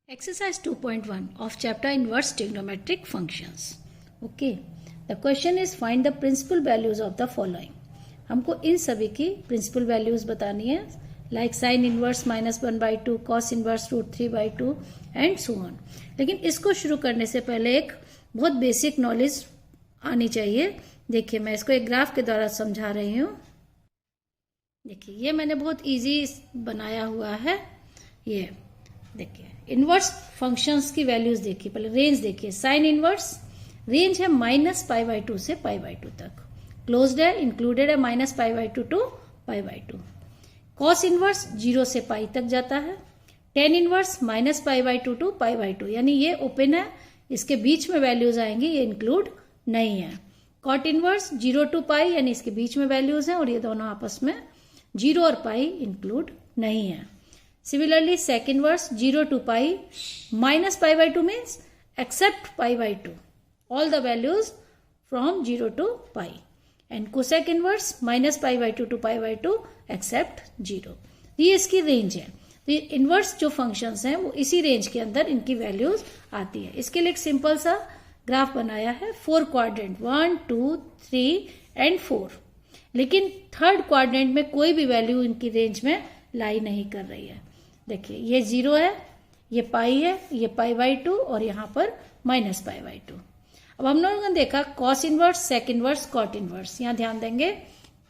Exercise 2.1 of chapter inverse trigonometric functions. Okay. The question is find the principal values of the following. हमको इन सभी की principal values बतानी है like sine inverse -1/2 cos inverse √3/2 and so on. लेकिन इसको शुरू करने से पहले एक बहुत बेसिक नॉलेज आनी चाहिए. देखिए मैं इसको एक ग्राफ के द्वारा समझा रही हूँ. देखिए ये मैंने बहुत इजी बनाया हुआ है. ये देखिए इनवर्स फंक्शंस की वैल्यूज देखिए. पहले रेंज देखिए. साइन इनवर्स रेंज है -π/2 से π/2 तक. क्लोज्ड है, इंक्लूडेड है -π/2 टू π/2. कॉस इनवर्स 0 से π तक जाता है. टेन इनवर्स -π/2 टू π/2 यानी ये ओपन है, इसके बीच में वैल्यूज आएंगी, ये इंक्लूड नहीं है. कॉट इनवर्स 0 टू π यानी इसके बीच में वैल्यूज हैं और ये दोनों आपस में 0 और π इंक्लूड नहीं है. Similarly, sec inverse 0 to pi minus π/2 means except π/2. All the values from 0 to pi. And cosec inverse minus π/2 to π/2 except 0. ये इसकी रेंज है. तो ये इनवर्स जो फंक्शंस हैं वो इसी रेंज के अंदर इनकी वैल्यूज आती है. इसके लिए एक सिंपल सा ग्राफ बनाया है. 4 क्वाड्रेंट 1, 2, 3 एंड 4. लेकिन थर्ड क्वाड्रेंट में कोई भी वैल्यू इनकी रेंज में लाई नहीं कर रही है. देखिए ये 0 है, ये पाई है, ये π/2 और यहां पर -π/2. अब हम लोगों ने देखा cos inverse, sec inverse, cot inverse. यहां ध्यान देंगे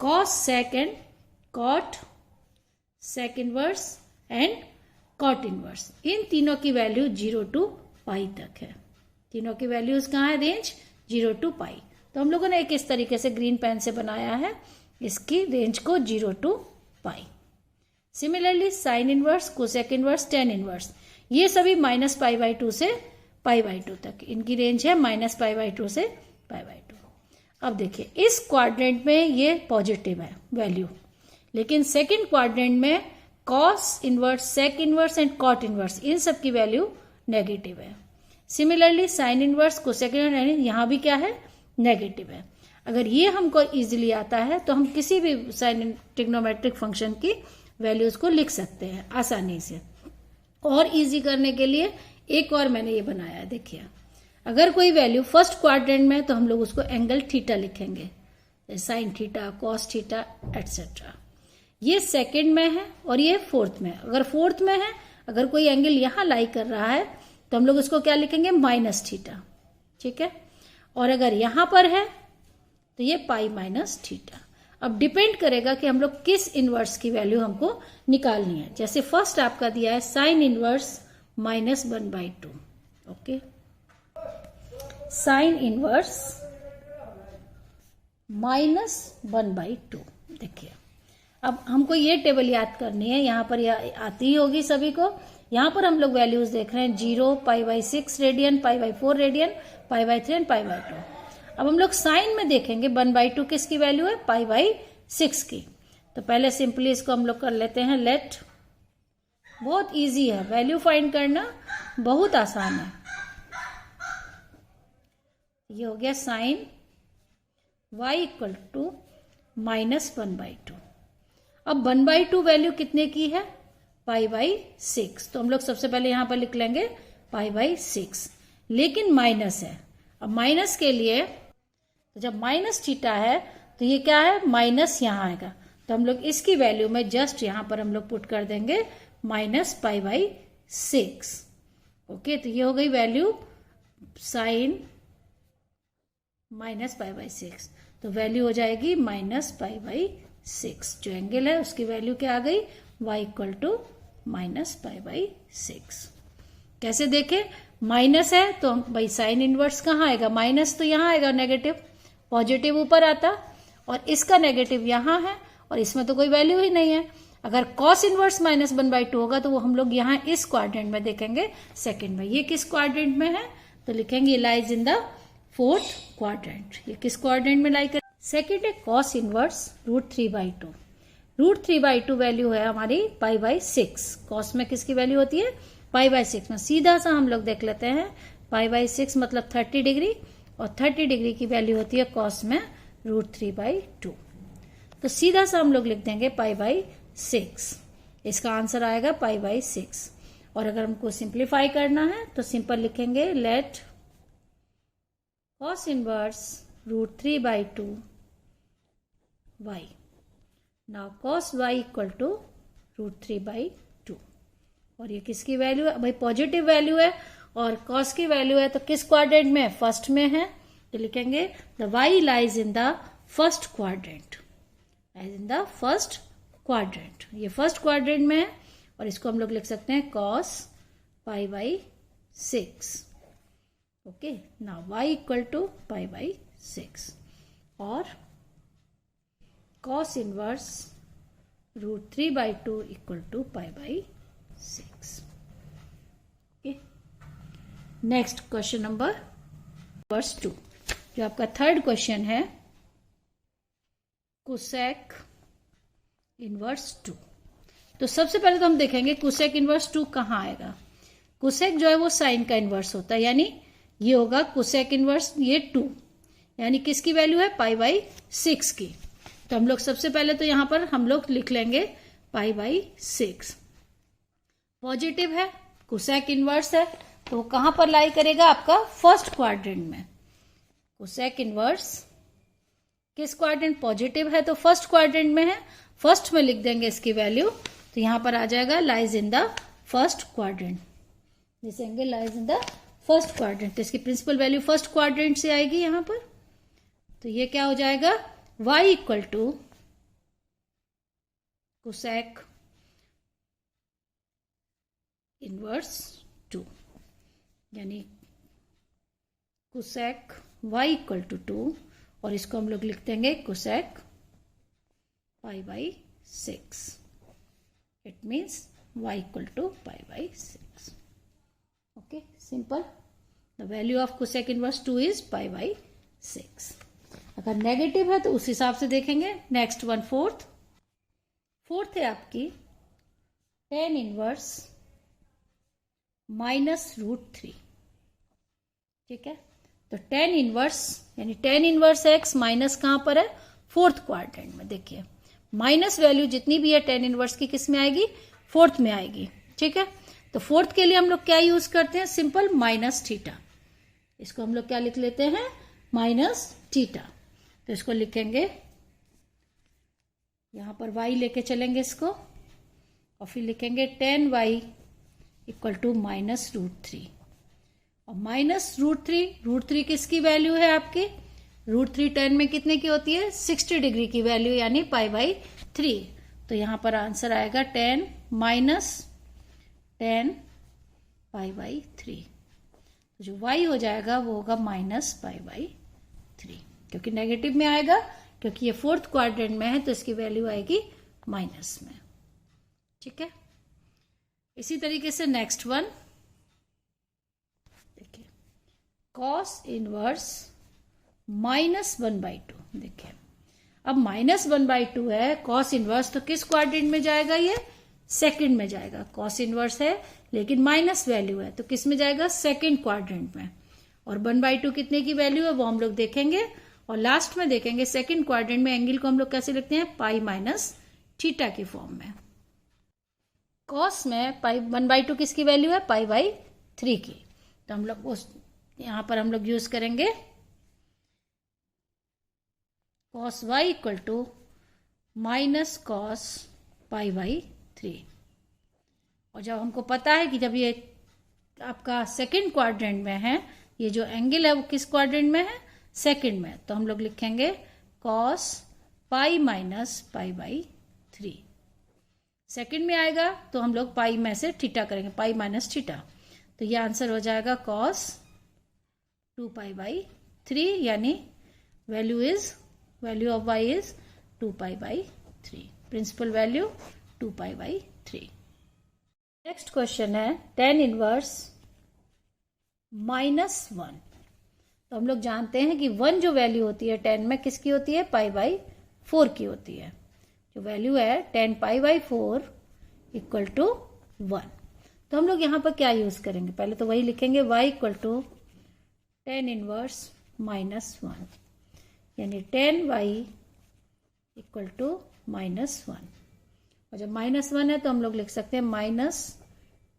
cos, sec and cot, sec inverse and cot inverse. इन तीनों की वैल्यू 0 टू π तक है. तीनों की वैल्यूज कहाँ है? Range 0 to π. तो हम लोगों ने एक इस तरीके से ग्रीन पेन से बनाया है इसकी रेंज को 0 to π. Similarly sine inverse, cosec inverse, tan inverse ये सभी -π/2 से π/2 तक. इनकी रेंज है -π/2 से π/2. अब देखिए इस क्वाड्रेंट में ये पॉजिटिव है वैल्यू, लेकिन सेकंड क्वाड्रेंट में cos inverse, sec inverse and cot inverse इन सब की वैल्यू नेगेटिव है. Similarly sine inverse, cosec inverse यहां भी क्या है? नेगेटिव है. अगर ये हमको इजिली आता है तो हम किसी भी साइन ट्रिग्नोमेट्रिक फंक्शन की वैल्यूज को लिख सकते हैं आसानी से. और इजी करने के लिए एक और मैंने ये बनाया है. देखिए अगर कोई वैल्यू फर्स्ट क्वाड्रेंट में तो हम लोग उसको एंगल थीटा लिखेंगे, sine theta, cos theta etcetera. ये सेकंड में है और ये फोर्थ में. अगर फोर्थ में है, अगर कोई एंगल यहां लाई कर रहा है तो हम लोग उसको क्या लिखेंगे? -θ. ठीक है. और अगर यहां पर है तो ये π-θ. अब डिपेंड करेगा कि हम लोग किस इनवर्स की वैल्यू हमको निकालनी है. जैसे फर्स्ट आपका दिया है sine inverse -1/2. Okay, sine inverse -1/2. देखिए अब हमको ये टेबल याद करनी है. यहां पर आती ही होगी सभी को. यहां पर हम लोग वैल्यूज देख रहे हैं 0, π/6 रेडियन, π/4 रेडियन, π/3 एंड π/2. अब हम लोग साइन में देखेंगे 1/2 किसकी वैल्यू है? π/6 की. तो पहले सिंपली इसको हम लोग कर लेते हैं लेट. बहुत इजी है, वैल्यू फाइंड करना बहुत आसान है. ये हो गया साइन y = -1/2. अब 1/2 वैल्यू कितने की है? π/6. तो हम लोग सबसे पहले यहां पर लिख लेंगे π/6, लेकिन माइनस है. अब माइनस के लिए तो जब -θ है तो ये क्या है? माइनस यहां आएगा. तो हम लोग इसकी वैल्यू में जस्ट यहां पर हम लोग पुट कर देंगे -π/6. ओके, तो ये हो गई वैल्यू साइन -π/6. तो वैल्यू हो जाएगी -π/6. जो एंगल है उसकी वैल्यू क्या आ गई? y = -π/6. कैसे देखें? माइनस है तो भाई साइन इनवर्स कहाँ आएगा? माइनस तो यहां आएगा, नेगेटिव. पॉजिटिव ऊपर आता और इसका नेगेटिव यहां है और इसमें तो कोई वैल्यू ही नहीं है. अगर कॉस इनवर्स -1/2 होगा तो वो हम लोग यहां इस क्वाड्रेंट में देखेंगे, सेकंड में. ये किस क्वाड्रेंट में है? तो लिखेंगे lies in the fourth quadrant. ये किस क्वाड्रेंट में लाई कर? सेकंड है कॉस इनवर्स √3/2. √3/2 वैल्यू है हमारी π/6. कॉस में किसकी वैल्यू होती है? π/6 में. सीधा सा हम लोग देख लेते हैं. π/6 मतलब 30 डिग्री और 30 डिग्री की वैल्यू होती है कॉस में √3/2. तो सीधा सा हम लोग लिख देंगे π/6. इसका आंसर आएगा π/6. और अगर हमको सिंप्लीफाई करना है तो सिंपल लिखेंगे let cos inverse √3/2 y. Now cos y equal to √3/2. और ये किसकी वैल्यू है भाई? पॉजिटिव वैल्यू है और कॉस की वैल्यू है तो किस क्वाड्रेंट में? फर्स्ट में है, तो लिखेंगे the y lies in the first quadrant. Lies in the first quadrant. ये फर्स्ट क्वाड्रेंट में है और इसको हम लोग लिख सकते हैं cos π/6. Okay, now y equal to π/6 और cos inverse √3/2 equal to π/6. Okay, next question number वर्स 2, जो आपका थर्ड क्वेश्चन है, कोसेक इनवर्स 2. तो सबसे पहले तो हम देखेंगे कोसेक इनवर्स 2 कहाँ आएगा. कोसेक जो है वो साइन का इनवर्स होता है, यानी ये होगा कोसेक इनवर्स ये 2, यानी किसकी वैल्यू है? π/6 की. तो हम लोग सबसे पहले तो यहां पर हम लोग लिख लेंगे π/6. पॉजिटिव है, कोसेक इनवर्स है, तो वो कहां पर लाई करेगा? आपका फर्स्ट क्वाड्रेंट में. कोसेक इनवर्स किस क्वाड्रेंट? पॉजिटिव है तो फर्स्ट क्वाड्रेंट में है, फर्स्ट में लिख देंगे इसकी वैल्यू. तो यहां पर आ जाएगा lies in the first quadrant. लिखेंगे lies in the first quadrant, तो इसकी प्रिंसिपल वैल्यू फर्स्ट क्वाड्रेंट से आएगी यहां पर. तो ये क्या हो जाएगा? y equal to cosec inverse 2, यानी कोसेक y इक्वल टू 2 और इसको हम लोग लिख देंगे cosec π/6. It means y equal to π/6. Okay, simple. The value of cosec inverse 2 is π/6. अगर नेगेटिव है तो उस हिसाब से देखेंगे. नेक्स्ट वन, फोर्थ है आपकी tan इनवर्स -√3. ठीक है, तो tan इनवर्स यानी tan इनवर्स x माइनस कहां पर है? फोर्थ क्वाड्रेंट में. देखिए माइनस वैल्यू जितनी भी है tan इनवर्स की किस में आएगी? फोर्थ में आएगी. ठीक है, तो फोर्थ के लिए हम लोग क्या यूज करते हैं? सिंपल -θ. इसको हम लोग क्या लिख लेते हैं? -θ. तो इसको लिखेंगे, यहां पर y लेके चलेंगे इसको और फिर लिखेंगे tan y इक्वल टू -√3. और -√3 किसकी वैल्यू है आपकी? √3 10 में कितने की होती है? 60 डिग्री की वैल्यू, यानी π/3. तो यहां पर आंसर आएगा tan π/3. जो y हो जाएगा वो होगा -π/3, क्योंकि नेगेटिव में आएगा, क्योंकि ये फोर्थ क्वाड्रेंट में है तो इसकी वैल्यू आएगी माइनस में. ठीक है, इसी तरीके से नेक्स्ट वन देखिए, कॉस इनवर्स -1/2. देखिए अब -1/2 है कॉस इनवर्स, तो किस क्वाड्रेंट में जाएगा? ये सेकंड में जाएगा. कॉस इनवर्स है लेकिन माइनस वैल्यू है, तो किस में जाएगा? सेकंड क्वाड्रेंट में. और 1/2 कितने की वैल्यू है वो हम लोग देखेंगे. और लास्ट में देखेंगे सेकंड क्वाड्रेंट में एंगल को हम लोग कैसे लिखते हैं? π-θ की फॉर्म में. कॉस में 1/2 किसकी वैल्यू है? π/3 की. तो हम लोग उस यहां पर हम लोग यूज करेंगे cos y equal to -cos π/3. और जब हमको पता है कि जब ये आपका सेकंड क्वाड्रेंट में है, ये जो एंगल है वो किस क्वाड्रेंट में है? सेकंड में. तो हम लोग लिखेंगे cos π - π/3. सेकंड में आएगा तो हम लोग पाई में से थीटा करेंगे, π - θ. तो ये आंसर हो जाएगा cos 2π/3, यानी value of y is 2π/3. Principal value 2π/3. Next question है tan इनवर्स -1. तो हम लोग जानते हैं कि 1 जो वैल्यू होती है tan में किसकी होती है? π/4 की होती है. जो वैल्यू है tan π/4 इक्वल टू 1. तो हम लोग यहां पर क्या यूज करेंगे? पहले तो वही लिखेंगे y equal to tan inverse -1, यानी tan y इक्वल टू -1. और जब -1 है तो हम लोग लिख सकते हैं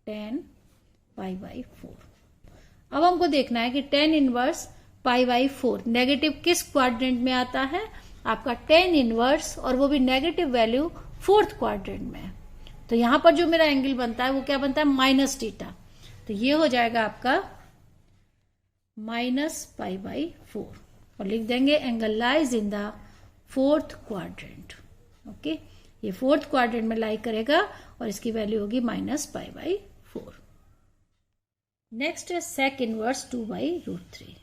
10π/4। अब हमको देखना है कि 10 इनवर्स π/4 नेगेटिव किस क्वाड्रेंट में आता है। आपका 10 इनवर्स और वो भी नेगेटिव वैल्यू फोर्थ क्वाड्रेंट में है। तो यहां पर जो मेरा एंगल बनता है वो क्या बनता है, -θ। तो ये हो जाएगा आपका -π/4 और लिख देंगे angle lies in the fourth quadrant. Okay, ये फोर्थ क्वाड्रेंट में लाई करेगा और इसकी वैल्यू होगी -π/4। नेक्स्ट है सेक इनवर्स 2/√3।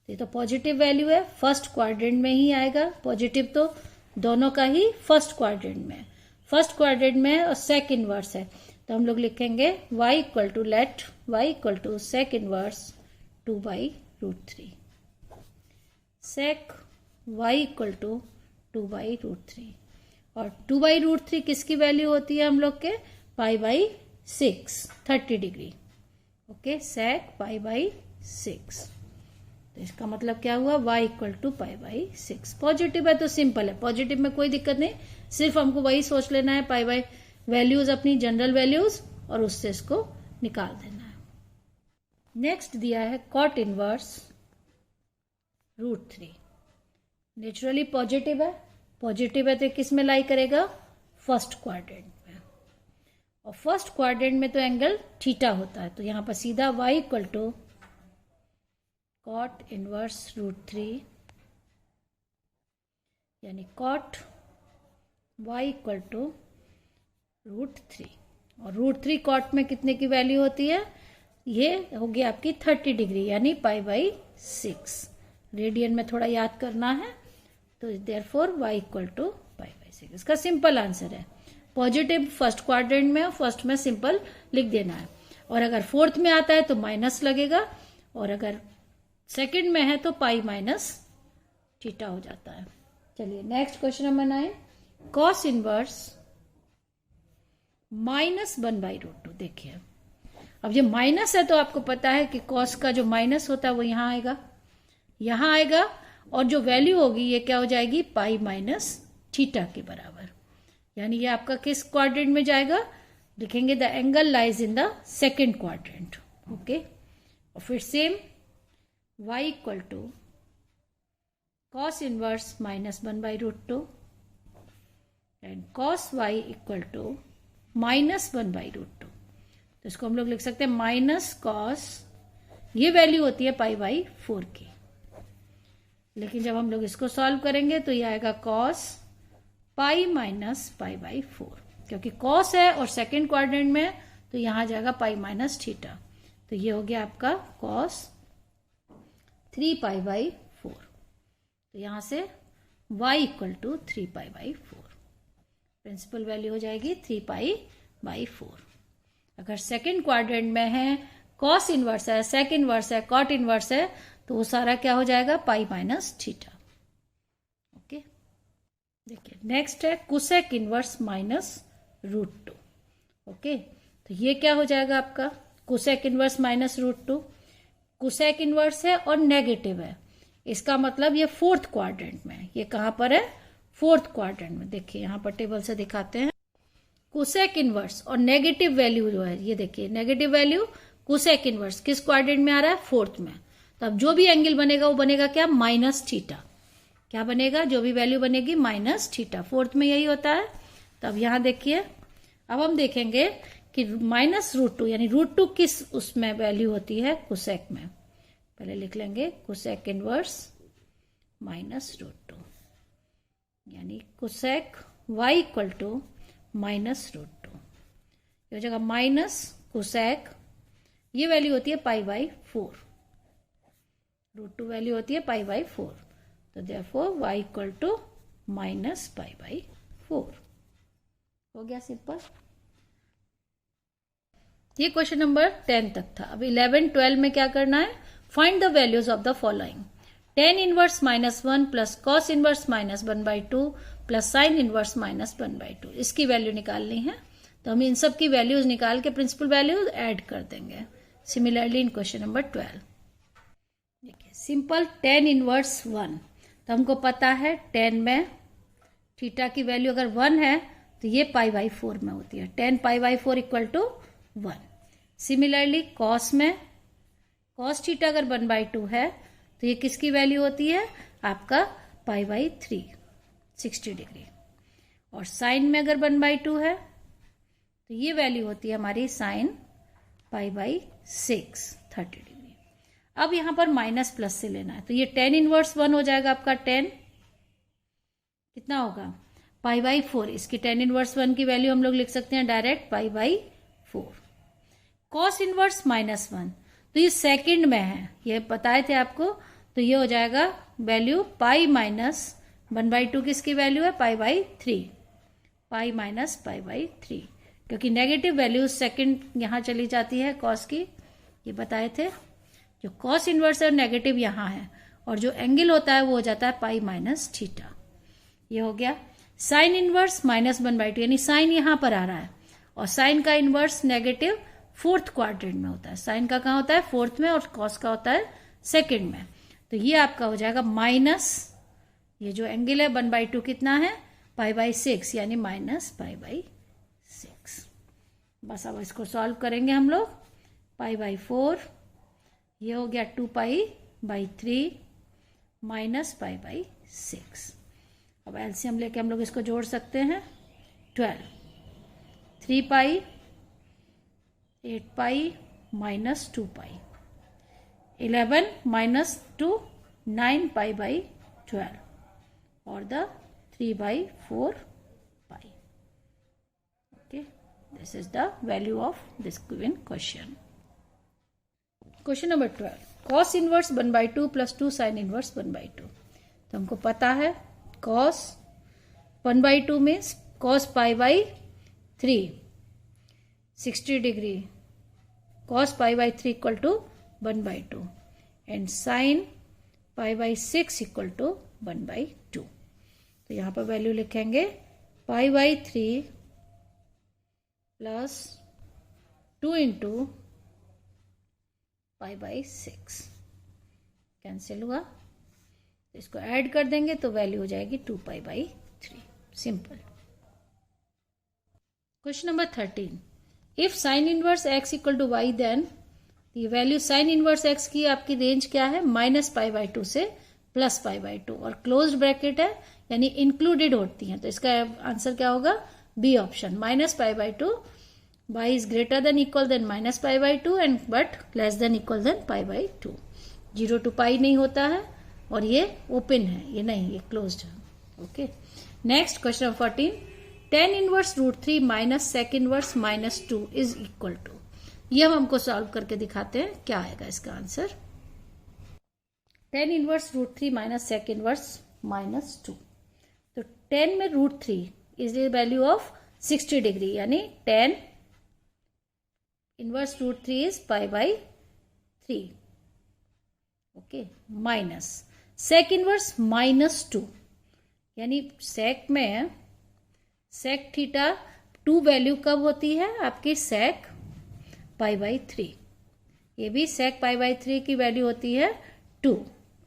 ये तो पॉजिटिव वैल्यू है, फर्स्ट क्वाड्रेंट में ही आएगा। पॉजिटिव तो दोनों का ही फर्स्ट क्वाड्रेंट में, फर्स्ट क्वाड्रेंट में है और सेक इनवर्स है। तो हम लोग लिखेंगे y = सेक इनवर्स 2/√3। सेक y = 2/√3 और 2/√3 किसकी वैल्यू होती है हम लोग के, π/6 30 डिग्री। ओके, सेक π/6। तो इसका मतलब क्या हुआ, y = π/6। पॉजिटिव है तो सिंपल है, पॉजिटिव में कोई दिक्कत नहीं, सिर्फ हमको वही सोच लेना है π/ वैल्यूज अपनी जनरल वैल्यूज और उससे इसको निकाल देना है। नेक्स्ट दिया है कॉट इनवर्स √3। नेचुरली पॉजिटिव है तो किस में लाई करेगा, फर्स्ट क्वाड्रेंट में। और फर्स्ट क्वाड्रेंट में तो एंगल थीटा होता है, तो यहां पर सीधा y = कॉट इनवर्स √3 यानी कॉट y = √3। और √3 कॉट में कितने की वैल्यू होती है, ये होगी आपकी 30 डिग्री यानी π/6। रेडियन में थोड़ा याद करना है, तो देयरफॉर y = π/6। इसका सिंपल आंसर है। पॉजिटिव फर्स्ट क्वाड्रेंट में, फर्स्ट में सिंपल लिख देना है, और अगर फोर्थ में आता है तो माइनस लगेगा, और अगर सेकंड में है तो π-θ हो जाता है। चलिए next question number 9, cos inverse -1/√2। देखिए अब ये माइनस है तो आपको पता है कि कॉस का जो माइनस होता है वो यहां आएगा, और जो वैल्यू होगी ये क्या हो जाएगी, π-θ के बराबर। यानी ये आपका किस क्वाड्रेंट में जाएगा, लिखेंगे the angle lies in the second quadrant. Okay, और फिर same y = cos inverse -1/√2 and cos y = -1/√2। तो इसको हम लोग लिख सकते हैं माइनस कॉस, ये वैल्यू होती है π/4 की, लेकिन जब हम लोग इसको सॉल्व करेंगे तो ये आएगा cos π-π/4, क्योंकि cos है और सेकेंड क्वाड्रेंट में तो यहां जाएगा π-θ। तो ये हो गया आपका cos 3π/4। तो यहां से y = 3π/4, प्रिंसिपल वैल्यू हो जाएगी 3π/4। अगर सेकेंड क्वाड्रेंट में है, कॉस इनवर्स है, सेक इनवर्स है, कॉट इनवर्स है, तो वो सारा क्या हो जाएगा, π-θ। ओके, देखिए नेक्स्ट है कुसेक इनवर्स -√2। ओके, तो ये क्या हो जाएगा आपका, कुसेक इनवर्स -√2। कुसेक इनवर्स है और नेगेटिव है, इसका मतलब ये फोर्थ क्वाड्रेंट में है। ये कहां पर है, फोर्थ क्वाड्रेंट में। देखिए यहां पर टेबल से दिखाते हैं, कुसेक इनवर्स और नेगेटिव वैल्यू जो है, ये देखिए नेगेटिव वैल्यू कुसेक इनवर्स किस क्वाड्रेंट में आ रहा है, फोर्थ में। तो अब जो भी एंगल बनेगा वो बनेगा क्या, -θ। क्या बनेगा, जो भी वैल्यू बनेगी -θ, फोर्थ में यही होता है। तो अब यहां देखिए, अब हम देखेंगे कि -√2 यानी √2 किस उसमें वैल्यू होती है, कुसेक में। पहले लिख लेंगे कुसेक इनवर्स -√2 यानी कुसेक y = -√2। ये हो जाएगा माइनस कुसेक, ये वैल्यू होती है π/4, √2 वैल्यू होती है π/4। तो देयरफॉर y = -π/4 हो गया, सिंपल। ये क्वेश्चन नंबर 10 तक था। अब 11, 12 में क्या करना है, find the values of the following. tan inverse -1 plus cos inverse -1/2 plus sine inverse -1/2, इसकी वैल्यू निकालनी है। तो हम इन सब की वैल्यूज निकाल के प्रिंसिपल वैल्यूज ऐड कर देंगे। सिमिलरली इन क्वेश्चन नंबर 12 देखिए, सिंपल tan इनवर्स 1, तो हमको पता है tan में थीटा की वैल्यू अगर 1 है तो ये π/4 में होती है, tan π/4 = 1। सिमिलरली कॉस में कॉस थीटा अगर 1/2 है तो ये किसकी वैल्यू होती है, आपका π/3 60 डिग्री। और साइन में अगर 1/2 है तो ये वैल्यू होती है हमारी साइन π/6 30 डिग्री। अब यहां पर माइनस प्लस से लेना है तो ये tan इनवर्स 1 हो जाएगा आपका 10 कितना होगा π/4। इसकी tan इनवर्स 1 की वैल्यू हम लोग लिख सकते हैं डायरेक्ट π/4। कॉस इनवर्स -1 तो ये सेकंड में है, ये बताए थे आपको, तो ये हो जाएगा वैल्यू π-1/2 किसकी वैल्यू है π/3 π-π/3 क्योंकि नेगेटिव वैल्यू सेकंड यहां चली जाती है कॉस की, ये बताए थे। जो कॉस इनवर्स है नेगेटिव यहां है और जो एंगल होता है वो हो जाता है π-θ। ये हो गया। साइन इनवर्स -1/2 यानी साइन यहां पर आ रहा है और साइन का इनवर्स नेगेटिव फोर्थ क्वाड्रेंट में होता है। साइन का कहां होता है फोर्थ में और कॉस का होता है सेकंड में। तो ये आपका हो जाएगा माइनस, ये जो एंगल है 1/2 कितना है π/6 यानी -π/6। बस अब इसको सॉल्व करेंगे हम लोग। π/4 ये हो गया 2π/3 -π/6। अब एलसीएम लेके हम लोग इसको जोड़ सकते हैं 12 3π 8π -2π 11 -2 9π/12 और the 3/4π। Okay, this is the value of this given question. Question number 12. Cos inverse 1/2 plus 2 sin inverse 1/2. तो हमको पता है cos 1/2 means cos π/3 60 degree, cos π/3 equal to 1/2 and sin π/6 equal to 1/2। तो यहां पर वैल्यू लिखेंगे π/3 प्लस 2 इंटू π/6 कैंसिल हुआ, तो इसको ऐड कर देंगे तो वैल्यू हो जाएगी 2π/3। Simple. Question number 13। If sine inverse x equal to y then ये वैल्यू साइन इनवर्स x की आपकी रेंज क्या है -π/2 से +π/2 और क्लोज्ड ब्रैकेट है यानी इंक्लूडेड होती है। तो इसका आंसर क्या होगा B option -π/2 y is greater than equal than -π/2 and but less than equal than π/2। 0 to π नहीं होता है और ये ओपन है, ये नहीं, ये क्लोज्ड है। Okay, next question number 14। tan inverse √3 minus sec inverse -2 is equal to, ये हम हमको सॉल्व करके दिखाते हैं क्या आएगा इसका answer. tan inverse √3 minus sec inverse -2, तो tan में √3 is the value of 60 degree यानी tan inverse √3 is π/3। Okay, minus sec inverse -2 यानी सेक में सेक थीटा 2 वैल्यू कब होती है आपकी सेक π/3, ये भी सेक π/3 की वैल्यू होती है 2।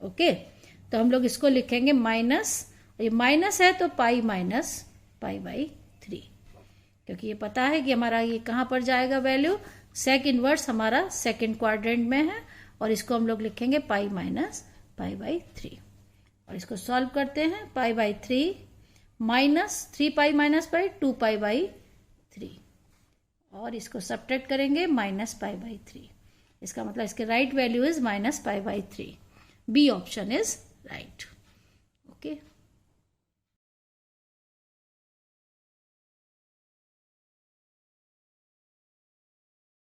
ओके, तो हम लोग इसको लिखेंगे माइनस, ये माइनस है तो पाई माइनस π/3 क्योंकि ये पता है कि हमारा ये कहां पर जाएगा वैल्यू, सेक इनवर्स हमारा सेकंड क्वाड्रेंट में है और इसको हम लोग लिखेंगे पाई माइनस π/3 और इसको सॉल्व करते हैं। π/3 माइनस 3π माइनस पाई 2π/3 और इसको सब्ट्रैक्ट करेंगे -π/3। इसका मतलब इसके right value is -π/3। B option is right. Okay.